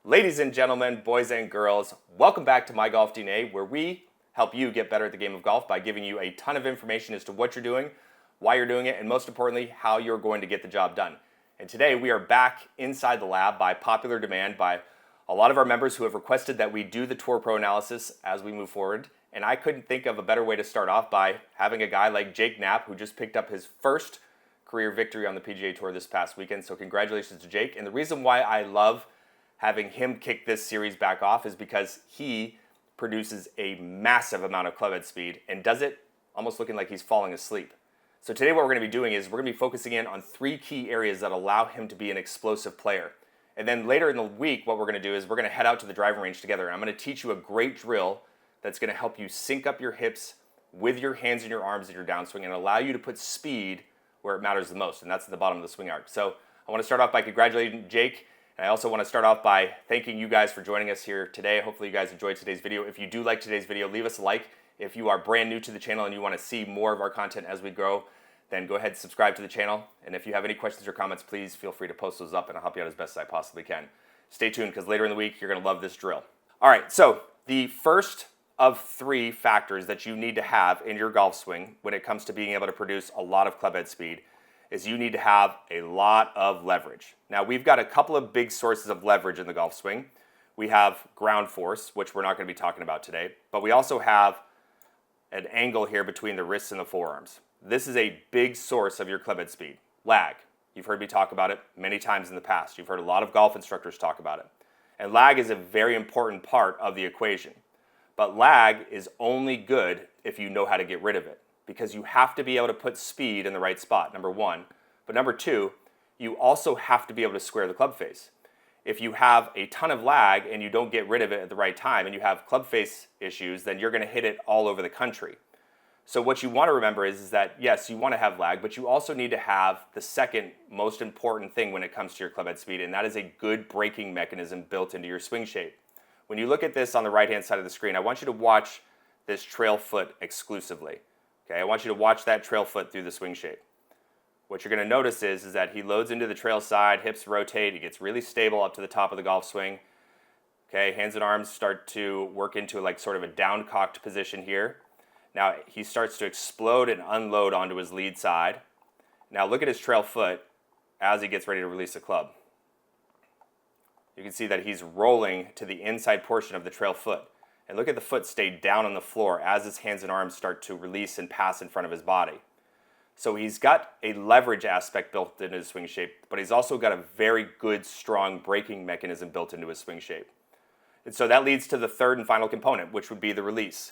Ladies and gentlemen, boys and girls, welcome back to My Golf DNA, where we help you get better at the game of golf by giving you a ton of information as to what you're doing, why you're doing it, and most importantly, how you're going to get the job done. And today we are back inside the lab by popular demand by a lot of our members who have requested that we do the Tour Pro analysis as we move forward. And I couldn't think of a better way to start off by having a guy like Jake Knapp, who just picked up his first career victory on the PGA Tour this past weekend. So congratulations to Jake. And the reason why I love having him kick this series back off is because he produces a massive amount of clubhead speed and does it almost looking like he's falling asleep. So today what we're going to be doing is we're going to be focusing in on 3 key areas that allow him to be an explosive player. And then later in the week, what we're going to do is we're going to head out to the driving range together. And I'm going to teach you a great drill that's going to help you sync up your hips with your hands and your arms in your downswing and allow you to put speed where it matters the most, and that's at the bottom of the swing arc. So I want to start off by congratulating Jake. And I also want to start off by thanking you guys for joining us here today. Hopefully you guys enjoyed today's video. If you do like today's video, leave us a like. If you are brand new to the channel and you want to see more of our content as we grow, then go ahead and subscribe to the channel. And if you have any questions or comments, please feel free to post those up and I'll help you out as best as I possibly can. Stay tuned because later in the week, you're going to love this drill. All right, so the first of 3 factors that you need to have in your golf swing when it comes to being able to produce a lot of clubhead speed is you need to have a lot of leverage. Now, we've got a couple of big sources of leverage in the golf swing. We have ground force, which we're not going to be talking about today, but we also have an angle here between the wrists and the forearms. This is a big source of your clubhead speed. Lag. You've heard me talk about it many times in the past. You've heard a lot of golf instructors talk about it. And lag is a very important part of the equation. But lag is only good if you know how to get rid of it, because you have to be able to put speed in the right spot, number 1. But number 2, you also have to be able to square the club face. If you have a ton of lag and you don't get rid of it at the right time and you have club face issues, then you're going to hit it all over the country. So what you want to remember is that, yes, you want to have lag, but you also need to have the second most important thing when it comes to your clubhead speed, and that is a good braking mechanism built into your swing shape. When you look at this on the right-hand side of the screen, I want you to watch this trail foot exclusively. Okay, I want you to watch that trail foot through the swing shape. What you're going to notice is that he loads into the trail side, hips rotate, he gets really stable up to the top of the golf swing. Okay, hands and arms start to work into like sort of a down-cocked position here. Now he starts to explode and unload onto his lead side. Now look at his trail foot as he gets ready to release the club. You can see that he's rolling to the inside portion of the trail foot. And look at the foot stay down on the floor as his hands and arms start to release and pass in front of his body. So he's got a leverage aspect built into his swing shape, but he's also got a very good, strong braking mechanism built into his swing shape. And so that leads to the third and final component, which would be the release.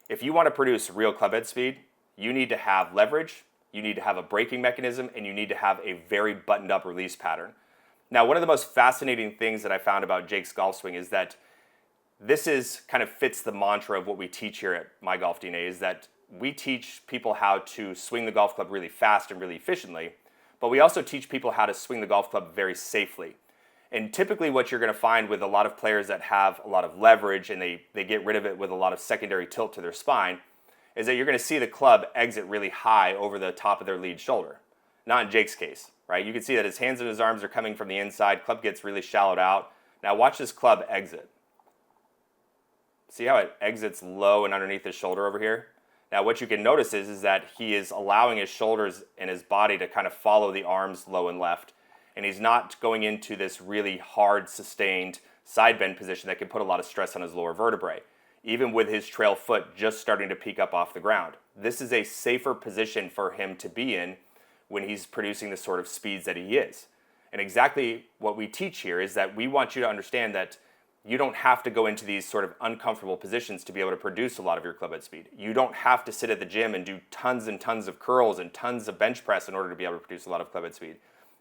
If you want to produce real clubhead speed, you need to have leverage, you need to have a braking mechanism, and you need to have a very buttoned up release pattern. Now, one of the most fascinating things that I found about Jake's golf swing is that this is kind of fits the mantra of what we teach here at My Golf DNA, is that we teach people how to swing the golf club really fast and really efficiently, but we also teach people how to swing the golf club very safely. And typically what you're going to find with a lot of players that have a lot of leverage and they get rid of it with a lot of secondary tilt to their spine is that you're going to see the club exit really high over the top of their lead shoulder. Not in Jake's case, right? You can see that his hands and his arms are coming from the inside, club gets really shallowed out. Now watch this club exit. See how it exits low and underneath his shoulder over here? Now what you can notice is that he is allowing his shoulders and his body to kind of follow the arms low and left. And he's not going into this really hard, sustained side bend position that can put a lot of stress on his lower vertebrae, even with his trail foot just starting to peek up off the ground. This is a safer position for him to be in when he's producing the sort of speeds that he is. And exactly what we teach here is that we want you to understand that you don't have to go into these sort of uncomfortable positions to be able to produce a lot of your clubhead speed. You don't have to sit at the gym and do tons and tons of curls and tons of bench press in order to be able to produce a lot of clubhead speed.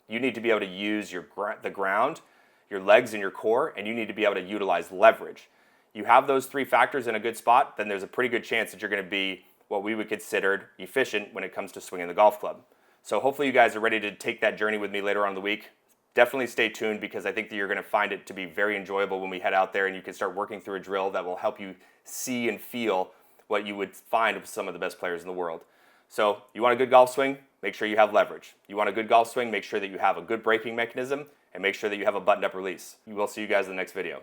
You need to be able to use the ground, your legs, and your core, and you need to be able to utilize leverage. You have those 3 factors in a good spot, then there's a pretty good chance that you're going to be what we would consider efficient when it comes to swinging the golf club. So hopefully you guys are ready to take that journey with me later on in the week. Definitely stay tuned because I think that you're going to find it to be very enjoyable when we head out there and you can start working through a drill that will help you see and feel what you would find with some of the best players in the world. So you want a good golf swing? Make sure you have leverage. You want a good golf swing? Make sure that you have a good braking mechanism. and make sure that you have a buttoned up release. We'll see you guys in the next video.